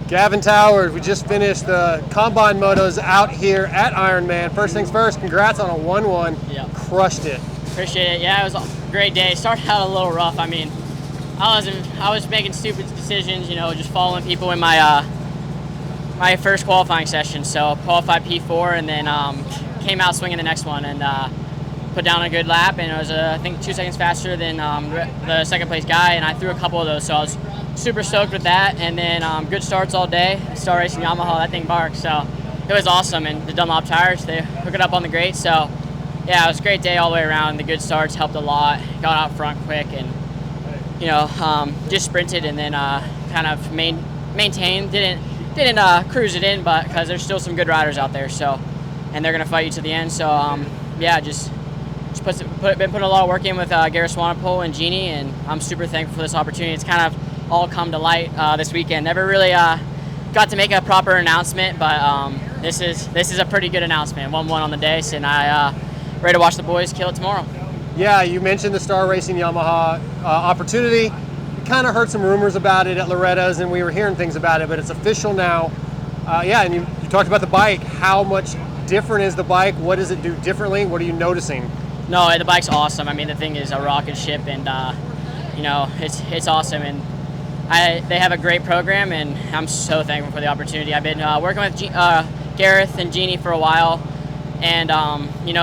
Gavin Towers, we just finished the Combine Motos out here at Ironman. First things first, congrats on a 1-1. Yeah. Crushed it. Appreciate it. Yeah, it was a great day. Started out a little rough. I mean, I was making stupid decisions, just following people in my my first qualifying session. So qualified P4 and then came out swinging the next one and put down a good lap, and it was I think 2 seconds faster than the second place guy, and I threw a couple of those, so I was super stoked with that. And then good starts all day. Star racing Yamaha, that thing barks, so it was awesome. And the Dunlop tires, they hook it up on the grate, so yeah, it was a great day all the way around. The good starts helped a lot. Got out front quick and just sprinted, and then kind of maintained. Didn't cruise it in, but because there's still some good riders out there, so and they're gonna fight you to the end. So yeah, just been putting a lot of work in with Gareth Swanepoel and Jeannie, and I'm super thankful for this opportunity. It's kind of all come to light this weekend. Never really got to make a proper announcement, but this is a pretty good announcement. 1-1 on the day, and I ready to watch the boys kill it tomorrow. Yeah, you mentioned the Star Racing Yamaha opportunity. We kind of heard some rumors about it at Loretta's, and we were hearing things about it, but it's official now. Yeah, and you talked about the bike. How much different is the bike? What does it do differently? What are you noticing? No, the bike's awesome. I mean, the thing is a rocket ship, and it's awesome. And they have a great program, and I'm so thankful for the opportunity. I've been working with Gareth and Jeannie for a while, and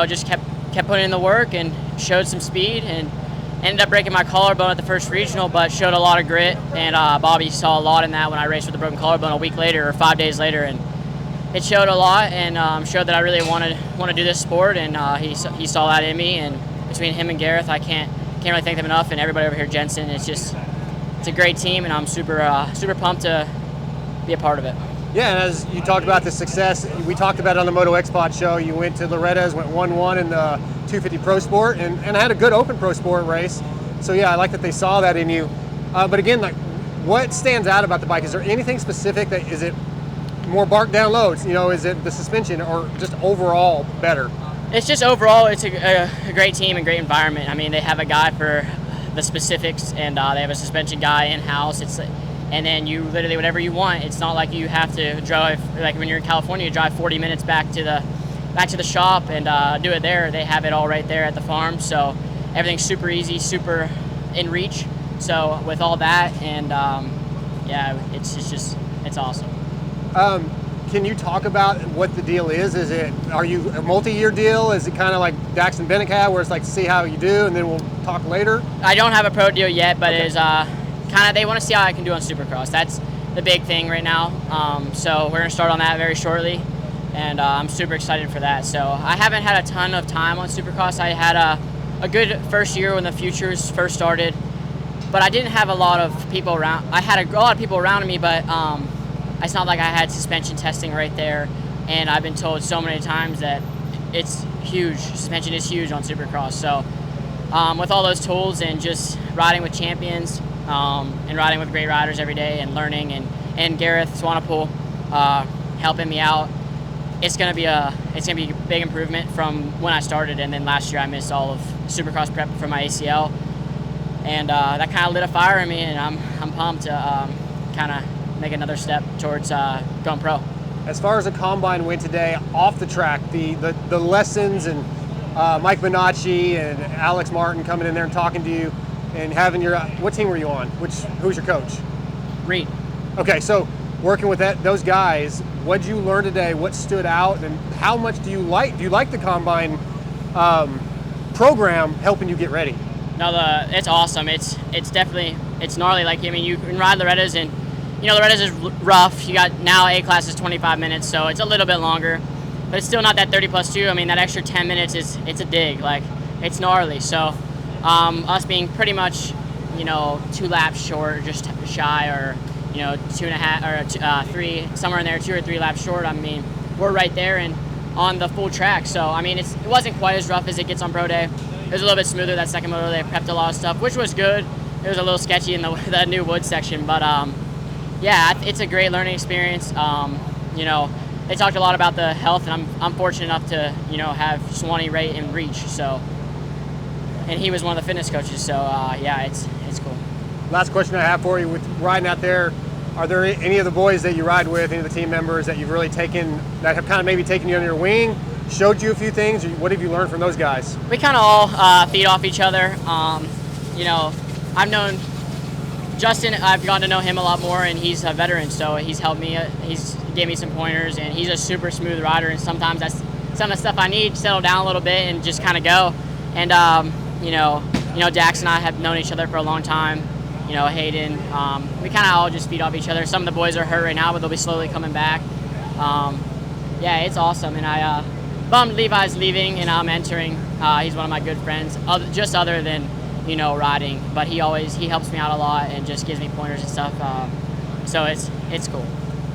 just kept putting in the work and showed some speed, and ended up breaking my collarbone at the first regional, but showed a lot of grit. And Bobby saw a lot in that when I raced with a broken collarbone a week later or 5 days later, and it showed a lot, and showed that I really want to do this sport. And he saw that in me, and between him and Gareth, I can't really thank them enough. And everybody over here, Jensen, it's a great team, and I'm super pumped to be a part of it. Yeah, and as you talked about the success, we talked about it on the Moto X-Pod show. You went to Loretta's, went 1-1 in the 250 Pro Sport, and had a good Open Pro Sport race. So yeah, I like that they saw that in you. But again, like, what stands out about the bike? Is there anything specific that is it more bark down loads? Is it the suspension, or just overall better? It's just overall, it's a great team and great environment. I mean, they have a guy for the specifics, and they have a suspension guy in-house. And then you literally, whatever you want. It's not like you have to drive, like when you're in California, you drive 40 minutes back to the shop and do it there. They have it all right there at the farm, so everything's super easy, super in reach. So with all that, and yeah, it's awesome. Can you talk about what the deal is? Are you a multi-year deal? Is it kind of like Dax and Bennett had, where it's like, see how you do, and then we'll talk later? I don't have a pro deal yet, but okay. It is kind of, they want to see how I can do on Supercross. That's the big thing right now. So we're going to start on that very shortly, and I'm super excited for that. So I haven't had a ton of time on Supercross. I had a good first year when the Futures first started, but I didn't have a lot of people around. I had a lot of people around me, but it's not like I had suspension testing right there, and I've been told so many times that it's huge. Suspension is huge on Supercross. So with all those tools and just riding with champions and riding with great riders every day and learning, and Gareth Swanepoel helping me out, it's gonna be a big improvement from when I started. And then last year I missed all of Supercross prep for my ACL, and that kind of lit a fire in me, and I'm pumped to kind of make another step towards going pro. As far as the combine went today, off the track, the lessons, and Mike Bonacci and Alex Martin coming in there and talking to you, and having what team were you on? Who's your coach? Reed. Okay, so working with those guys, what did you learn today? What stood out, and how much do you like the combine program helping you get ready? No, it's awesome. It's definitely gnarly. Like, I mean, you can ride Loretta's, and Loretta's is rough. You got now A class is 25 minutes, so it's a little bit longer, but it's still not that 30+2. I mean, that extra 10 minutes it's a dig. Like, it's gnarly. So us being pretty much 2 laps short, just shy, or 2.5 or 3, somewhere in there, 2 or 3 laps short. I mean, we're right there and on the full track. So I mean, it wasn't quite as rough as it gets on pro day. It was a little bit smoother that second moto. They prepped a lot of stuff, which was good. It was a little sketchy in the new wood section, but yeah, it's a great learning experience. They talked a lot about the health, and I'm fortunate enough to have Swanee right in reach. So, and he was one of the fitness coaches. So yeah, it's cool. Last question I have for you: with riding out there, Are there any of the boys that you ride with, any of the team members that you've really taken, that have kind of maybe taken you under your wing, showed you a few things? What have you learned from those guys? We kind of all feed off each other. You know, I've known Justin, I've gotten to know him a lot more, and he's a veteran, so he's helped me. He's gave me some pointers, and he's a super smooth rider, and sometimes that's some of the stuff I need to settle down a little bit and just kind of go. And you know, Dax and I have known each other for a long time. You know, Hayden, we kind of all just feed off each other. Some of the boys are hurt right now, but they'll be slowly coming back. Yeah, it's awesome, and I bummed Levi's leaving, and I'm entering. He's one of my good friends, just other than, you know, riding, but he helps me out a lot and just gives me pointers and stuff. So it's cool.